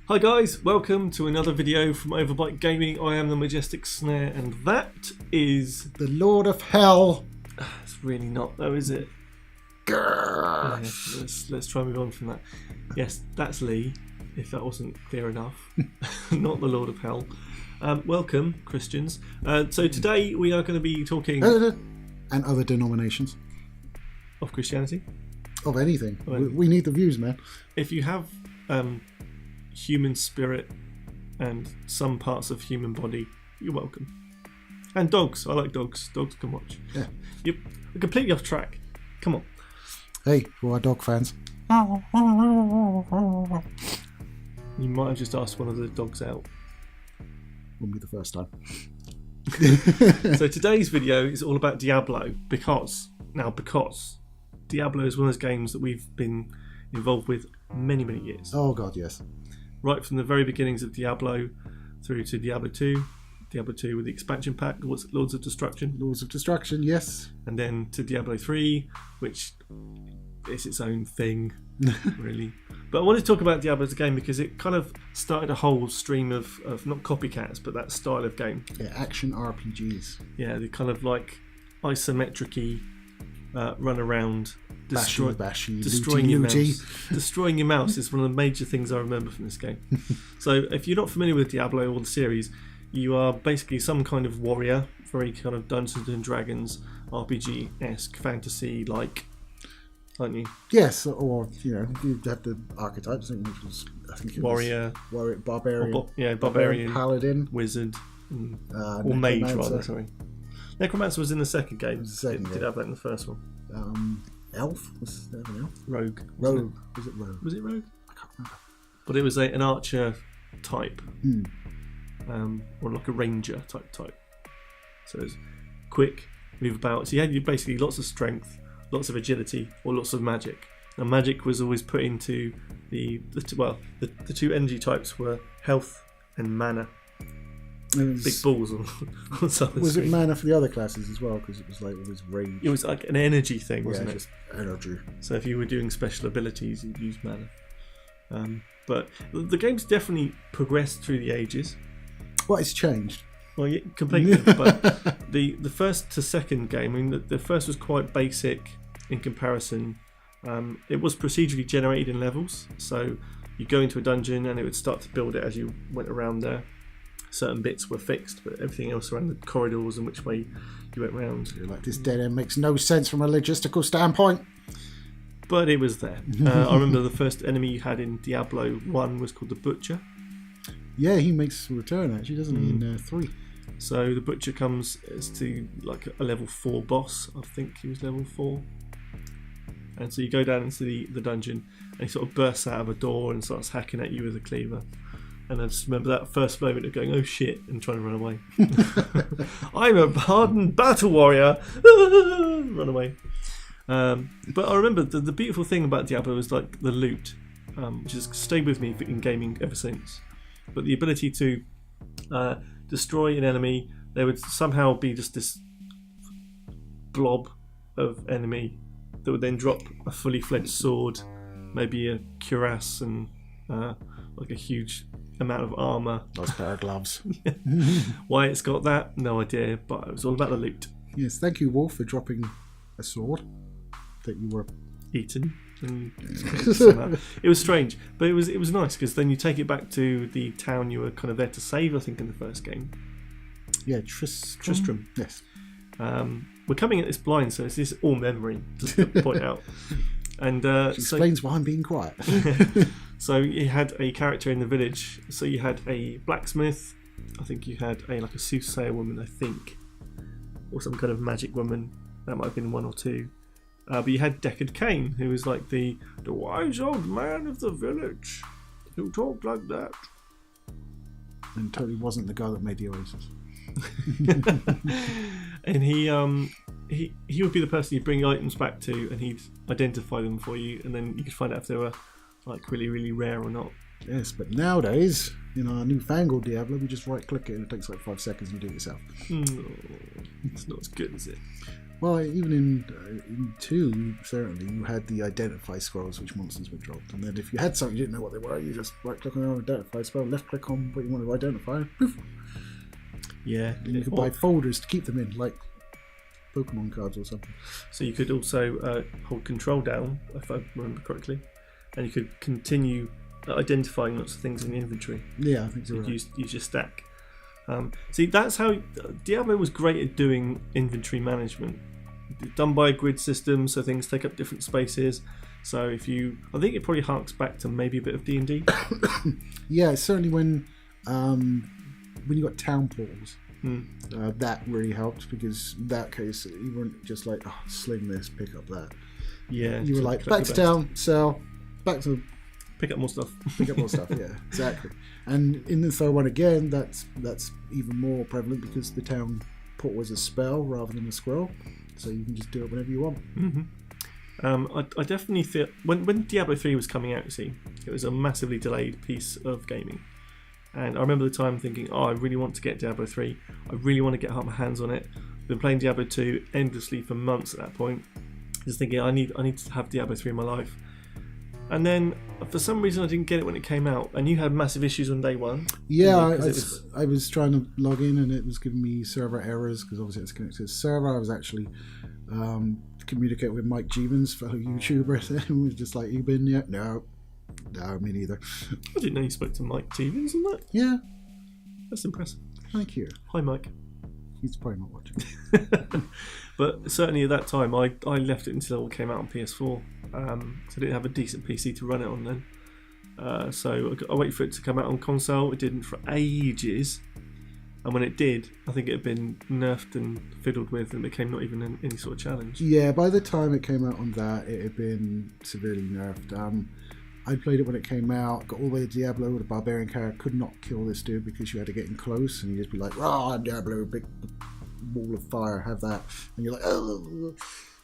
Hi guys, welcome to another video from Overbite Gaming. I am the Majestic Snare and that is... the Lord of Hell. It's really not though, is it? Yeah, let's try and move on from that. Yes, that's Lee, if that wasn't clear enough. Not the Lord of Hell. Welcome, Christians. So today we are going to be talking... and other denominations. Of Christianity? Of anything. We need the views, man. If you have... human spirit and some parts of human body, you're welcome. And dogs, I like dogs. Dogs can watch. Yeah. You're completely off track. Come on. Hey, for our dog fans. You might have just asked one of the dogs out. Wouldn't be the first time. So today's video is all about Diablo because Diablo is one of those games that we've been involved with many years. Oh god, yes. Right from the very beginnings of Diablo through to Diablo 2 with the expansion pack, Lords of Destruction. Lords of Destruction, yes. And then to Diablo 3, which is its own thing, really. But I wanted to talk about Diablo as a game because it kind of started a whole stream of not copycats, but that style of game. Yeah, action RPGs. Yeah, the kind of like isometric-y run around, destroying your mouse. Destroying your mouse is one of the major things I remember from this game. So if you're not familiar with Diablo or the series, you are basically some kind of warrior, very kind of Dungeons and Dragons RPG-esque fantasy-like, aren't you? Yes, or you have the archetypes, which was I think it warrior, barbarian, barbarian, paladin, wizard, or mage rather. Sorry, necromancer was in the second game. Did have that in the first one. Elf? Was there an elf? Rogue. Was it rogue? Was it rogue? I can't remember. But it was an archer type. Or like a ranger type. So it's quick, move about. So you had basically lots of strength, lots of agility, or lots of magic. Now magic was always put into the two energy types were health and mana. Big balls on some. Was it mana for the other classes as well? Because it was like always rage. It was like an energy thing, wasn't it? Just energy. So if you were doing special abilities, you'd use mana. But the game's definitely progressed through the ages. Well, it's changed. Well, yeah, completely. But the first to second game, I mean, the first was quite basic in comparison. It was procedurally generated in levels, so you go into a dungeon and it would start to build it as you went around there. Certain bits were fixed, but everything else around the corridors and which way you went round. Like, this dead end makes no sense from a logistical standpoint. But it was there. I remember the first enemy you had in Diablo 1 was called the Butcher. Yeah, he makes a return actually, doesn't he, in 3. So the Butcher comes as to like a level 4 boss. I think he was level 4. And so you go down into the dungeon and he sort of bursts out of a door and starts hacking at you with a cleaver. And I just remember that first moment of going, oh shit, and trying to run away. I'm a hardened battle warrior. Run away. But I remember the beautiful thing about Diablo was like the loot, which has stayed with me in gaming ever since. But the ability to destroy an enemy, there would somehow be just this blob of enemy that would then drop a fully fledged sword, maybe a cuirass and like a huge amount of armour. Nice pair of gloves. Why it's got that, no idea, but it was all about the loot. Yes, thank you, Wolf, for dropping a sword that you were eaten. And it was strange, but it was nice because then you take it back to the town you were kind of there to save. I think in the first game. Yeah, Tristram. Tristram. Yes. We're coming at this blind, so this is all memory. Just to point out. And which explains why I'm being quiet. So you had a character in the village. So you had a blacksmith. I think you had a soothsayer woman. I think, or some kind of magic woman. That might have been one or two. But you had Deckard Cain, who was like the wise old man of the village, who talked like that. And totally wasn't the guy that made the Oasis. And he would be the person you bring items back to, and he'd identify them for you, and then you could find out if they were like really rare or not. Yes, but nowadays, in our newfangled Diablo, we just right click it and it takes like 5 seconds and you do it yourself. No, it's not as good, is it? Well, even in 2, certainly, you had the identify scrolls which monsters were dropped. And then if you had something you didn't know what they were, you just right-click on the identify scroll, left-click on what you want to identify, poof. Yeah. And you could buy folders to keep them in, like Pokemon cards or something. So you could also hold control down, if I remember correctly, and you could continue identifying lots of things in the inventory. Yeah, I think so. You'd use your stack. See, that's how Diablo was great at doing inventory management. Done by a grid system, so things take up different spaces. So I think it probably harks back to maybe a bit of D&D. Yeah, certainly when you got town portals, that really helped, because in that case you weren't just like, oh, sling this, pick up that. Yeah, you were like, back to town, sell, back to pick up more stuff. Yeah, exactly. And in the third one again, that's even more prevalent, because the town portal was a spell rather than a scroll, so you can just do it whenever you want. I definitely feel when Diablo 3 was coming out, you see, it was a massively delayed piece of gaming. And I remember the time thinking, I really want to get Diablo 3. I really want to get my hands on it. I've been playing Diablo 2 endlessly for months at that point. Just thinking, I need to have Diablo 3 in my life. And then, for some reason, I didn't get it when it came out. And you had massive issues on day one. Yeah, I was trying to log in, and it was giving me server errors, because obviously it's connected to the server. I was actually communicating with Mike Jeevens, fellow YouTuber, and was just like, you been yet? No, me neither. I didn't know you spoke to Mike Jeevens on that. Yeah. That's impressive. Thank you. Hi, Mike. He's probably not watching. But certainly at that time, I left it until it came out on PS4. So I didn't have a decent PC to run it on then. So I waited for it to come out on console. It didn't for ages. And when it did, I think it had been nerfed and fiddled with and became not even any sort of challenge. Yeah, by the time it came out on that, it had been severely nerfed. I played it when it came out, got all the way to Diablo with a barbarian character, could not kill this dude because you had to get in close, and you'd just be like, "Ah, Diablo, big ball of fire, have that," and you're like, "Oh."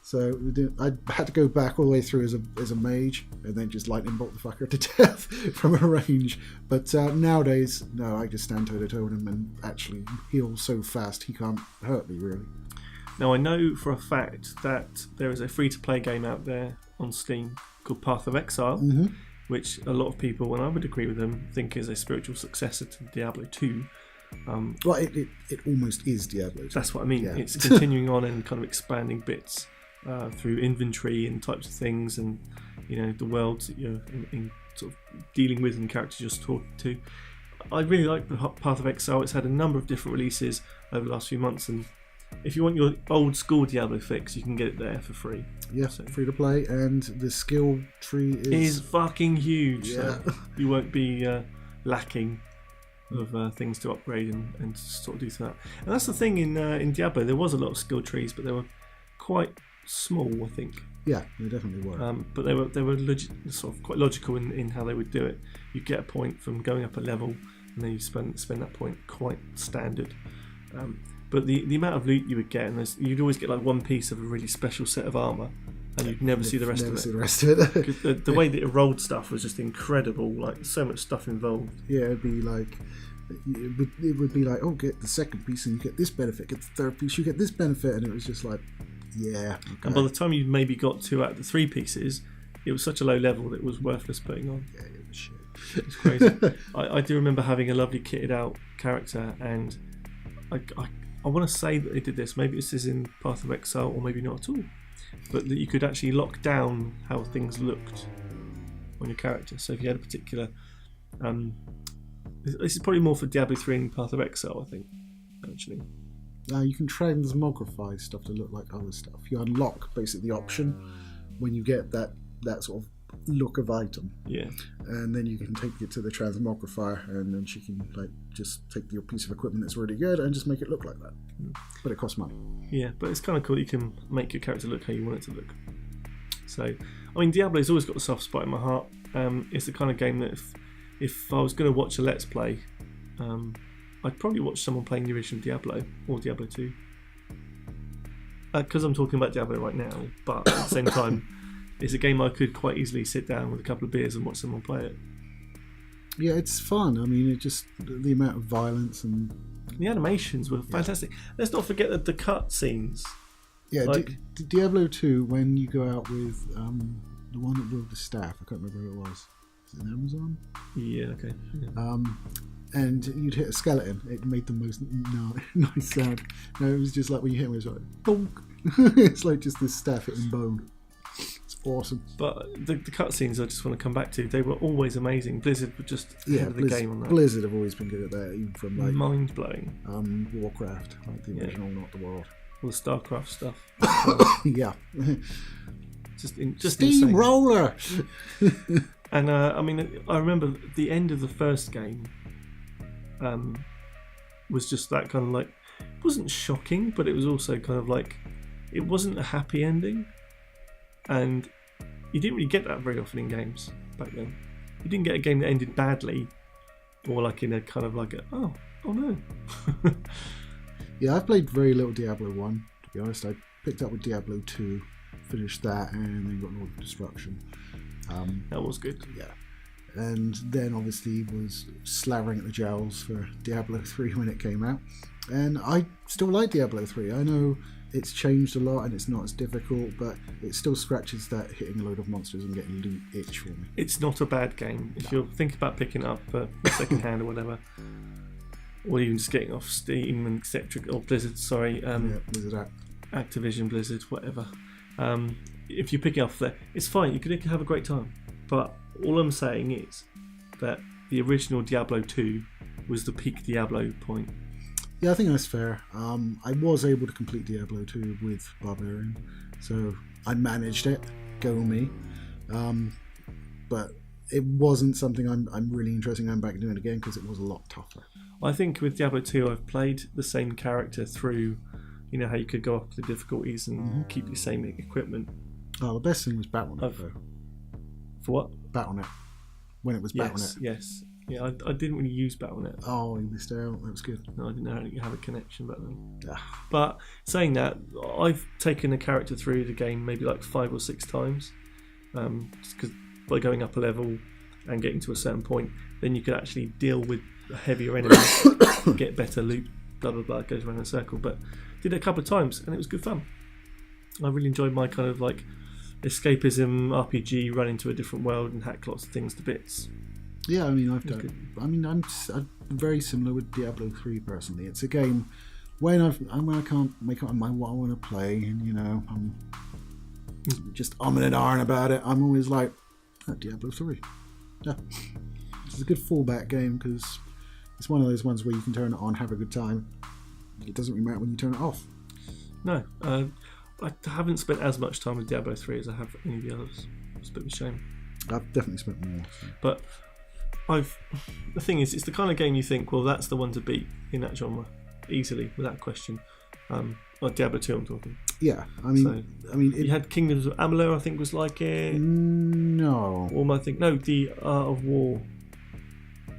So I had to go back all the way through as a mage, and then just lightning bolt the fucker to death from a range. But nowadays, no, I just stand toe to toe with him and actually heal so fast he can't hurt me really. Now I know for a fact that there is a free-to-play game out there on Steam called Path of Exile. Which a lot of people, and I would agree with them, think is a spiritual successor to Diablo 2. Well, it almost is Diablo 2. That's what I mean. Yeah. It's continuing on and kind of expanding bits through inventory and types of things, and the worlds that you're in sort of dealing with and characters you're talking to. I really like Path of Exile. It's had a number of different releases over the last few months, and if you want your old school Diablo fix, you can get it there for free. Yeah, so, free to play, and the skill tree is fucking huge. Yeah. So you won't be lacking of things to upgrade and sort of do that. And that's the thing in Diablo. There was a lot of skill trees, but they were quite small, I think. Yeah, they definitely were. But they were sort of quite logical in how they would do it. You get a point from going up a level, and then you spend that point quite standard. But the amount of loot you would get, and you'd always get like one piece of a really special set of armour, and you'd never see the rest of it. Because the way that it rolled stuff was just incredible. Like so much stuff involved. Yeah, it'd be like it would be like, oh, get the second piece and you get this benefit. Get the third piece, you get this benefit, and it was just like, yeah. Okay. And by the time you maybe got 2 out of the 3 pieces, it was such a low level that it was worthless putting on. Yeah, it was shit. It's crazy. I do remember having a lovely kitted out character, and I want to say that they did this. Maybe this is in Path of Exile, or maybe not at all. But that you could actually lock down how things looked on your character. So if you had a particular, this is probably more for Diablo 3 and Path of Exile, I think. Actually, you can transmogrify stuff to look like other stuff. You unlock basically the option when you get that sort of look of item. Yeah. And then you can take it to the transmogrifier, and then she can like just take your piece of equipment that's really good and just make it look like that. But it costs money. Yeah, but it's kind of cool that you can make your character look how you want it to look. So, I mean, Diablo's always got a soft spot in my heart. It's the kind of game that if I was going to watch a Let's Play, I'd probably watch someone playing the original Diablo or Diablo 2. Because I'm talking about Diablo right now, but at the same time, it's a game I could quite easily sit down with a couple of beers and watch someone play it. Yeah, it's fun. I mean, it just the amount of violence and the animations were fantastic. Let's not forget that the cut scenes Yeah, Like, Diablo 2, when you go out with the one that wielded the staff, I can't remember who it was. Is it Amazon? yeah, okay. Yeah. And you'd hit a skeleton. It made the most nice sound. No, it was just like when you hit him, it was like bonk. It's like just this staff hitting bone. It's awesome. But the cutscenes I just want to come back to, they were always amazing. Blizzard were just ahead of the game on that. Blizzard have always been good at that, even from like mind blowing. Warcraft, like the original, not the world. All the StarCraft stuff. Yeah. Just Steamroller. And I mean, I remember the end of the first game was just that kind of like, it wasn't shocking, but it was also kind of like, it wasn't a happy ending, and you didn't really get that very often in games back then. You didn't get a game that ended badly, or like in a kind of like oh no. Yeah, I've played very little Diablo 1, to be honest. I picked up with Diablo 2, finished that, and then got Lord of Destruction. That was good. Yeah. And then obviously was slavering at the jowls for Diablo 3 when it came out. And I still like Diablo 3. I know it's changed a lot and it's not as difficult, but it still scratches that hitting a load of monsters and getting loot itch for me. It's not a bad game. If you're thinking about picking it up for second hand or whatever, or even just getting off Steam and etc. or Blizzard, Blizzard Activision, Blizzard, whatever. If you pick it up there, it's fine. You can have a great time. But all I'm saying is that the original Diablo 2 was the peak Diablo point. Yeah, I think that's fair. I was able to complete Diablo 2 with Barbarian, so I managed it. Go me. But it wasn't something I'm really interested in going back and doing again because it was a lot tougher. I think with Diablo 2, I've played the same character through, you know, how you could go up the difficulties and keep the same equipment. Oh, the best thing was Battle.net, though. For what? Battle.net. When it was Battle.net. Yes. Yeah, I didn't really use Battle.net. Oh, you missed out. That was good. No, I didn't know how to have a connection back then. Ah. But saying that, I've taken a character through the game maybe like 5 or 6 times. Just because by going up a level and getting to a certain point, then you could actually deal with heavier enemies, get better loot, blah blah blah, it goes around in a circle. But did it a couple of times and it was good fun. I really enjoyed my kind of like escapism RPG, run into a different world and hack lots of things to bits. Yeah, I mean, I'm very similar with Diablo 3 personally. It's a game when I can't make up my mind what I want to play, and you know, I'm just umming and ahhing about it. I'm always like, Diablo 3. Yeah, it's a good fallback game because it's one of those ones where you can turn it on, have a good time. It doesn't really matter when you turn it off. No, I haven't spent as much time with Diablo 3 as I have any of the others. It's a bit of a shame. I've definitely spent more. So. But the thing is, it's the kind of game you think, well, that's the one to beat in that genre, easily, without question. Like Diablo 2, I'm talking. Yeah, I mean, you had Kingdoms of Amalur, I think, was like it. No. Or the Art of War.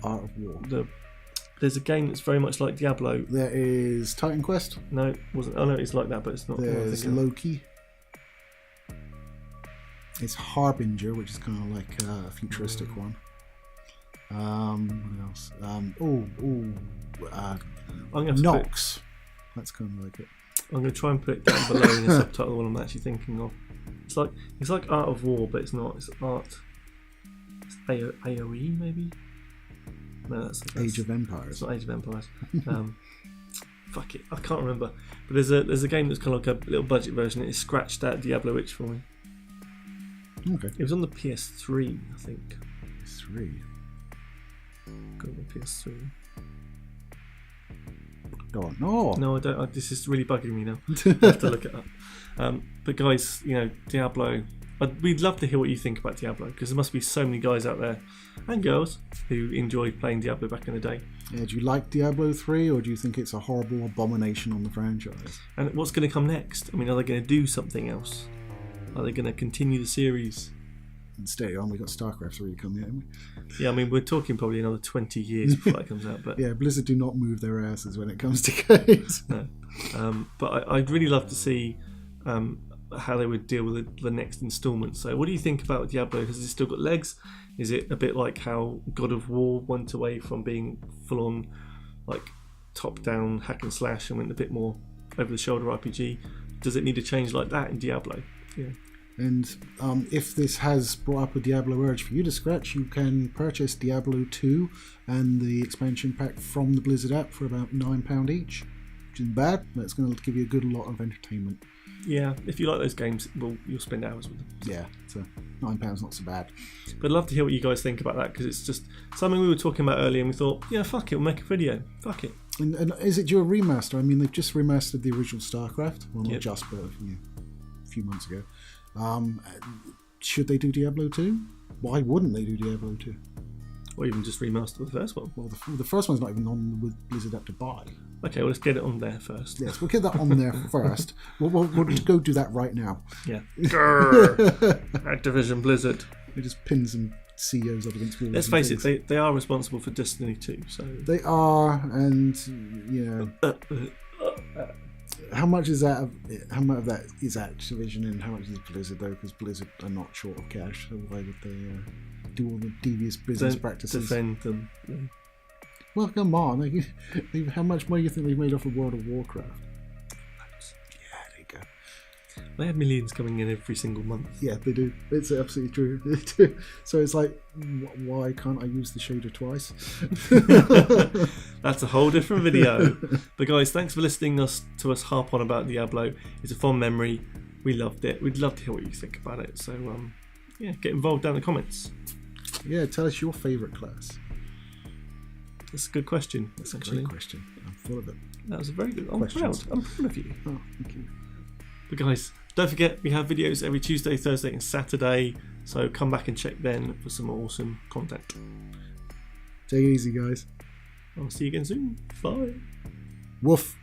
Art of War. There's a game that's very much like Diablo. There is Titan Quest. No, it wasn't. I know it's like that, but it's not. There's Loki. It's Harbinger, which is kind of like a futuristic one. What else? Nox. That's kind of like it. I'm going to try and put it down below in the subtitle what I'm actually thinking of. It's like Art of War, but it's not. It's art. It's AOE maybe. No, that's Age of Empires. It's not Age of Empires. Fuck it, I can't remember. But there's a game that's kind of like a little budget version. It scratched that Diablo itch for me. Okay. It was on the PS3, I think. PS3. Got on the PS3. Go on. No, I don't. This is really bugging me now. I have to look it up. But guys, you know, Diablo. We'd love to hear what you think about Diablo because there must be so many guys out there and girls who enjoyed playing Diablo back in the day. Yeah, do you like Diablo 3 or do you think it's a horrible abomination on the franchise? And what's going to come next? I mean, are they going to do something else? Are they going to continue the series? And stay on, we got StarCraft 3 coming, haven't we? Yeah, I mean, we're talking probably another 20 years before that comes out. But yeah, Blizzard do not move their asses when it comes to games. No. But I'd really love to see how they would deal with the next instalment. So what do you think about Diablo? Has it still got legs? Is it a bit like how God of War went away from being full-on like top-down hack and slash and went a bit more over-the-shoulder RPG? does it need a change like that in Diablo? Yeah. And if this has brought up a Diablo urge for you to scratch, you can purchase Diablo 2 and the expansion pack from the Blizzard app for about £9 each, which isn't bad. That's going to give you a good lot of entertainment. Yeah, if you like those games, well, you'll spend hours with them. Yeah, so £9 not so bad. But I'd love to hear what you guys think about that, because it's just something we were talking about earlier, and we thought, yeah, fuck it, we'll make a video. Fuck it. And is it due a remaster? I mean, they've just remastered the original StarCraft. Well, not just, but a few months ago. Should they do Diablo 2? Why wouldn't they do Diablo 2? Or even just remaster the first one. Well, the first one's not even on with Blizzard app to buy. Okay, well, let's get it on there first. Yes, we'll get that on there first. We'll go do that right now. Yeah. Activision Blizzard. We just pin some CEOs up against walls. Let's face it, they are responsible for Destiny 2. So they are, and you know, how much is that? How much of that is Activision, and how much is Blizzard though? Because Blizzard are not short of cash, so why would they do all the devious business practices? Defend them. Yeah. Well, come on! How much money do you think they've made off of World of Warcraft? Yeah, there you go. They have millions coming in every single month. Yeah, they do. It's absolutely true. They do. So it's like, why can't I use the shader twice? That's a whole different video. But guys, thanks for listening to us harp on about Diablo. It's a fond memory. We loved it. We'd love to hear what you think about it. So yeah, get involved down in the comments. Yeah, tell us your favourite class. That's a good question. That's a great question. I'm full of it. That was a very good. I'm proud of you. Oh, thank you. But guys, don't forget we have videos every Tuesday, Thursday and Saturday, so come back and check then for some awesome content. Take it easy, guys. I'll see you again soon. Bye. Woof.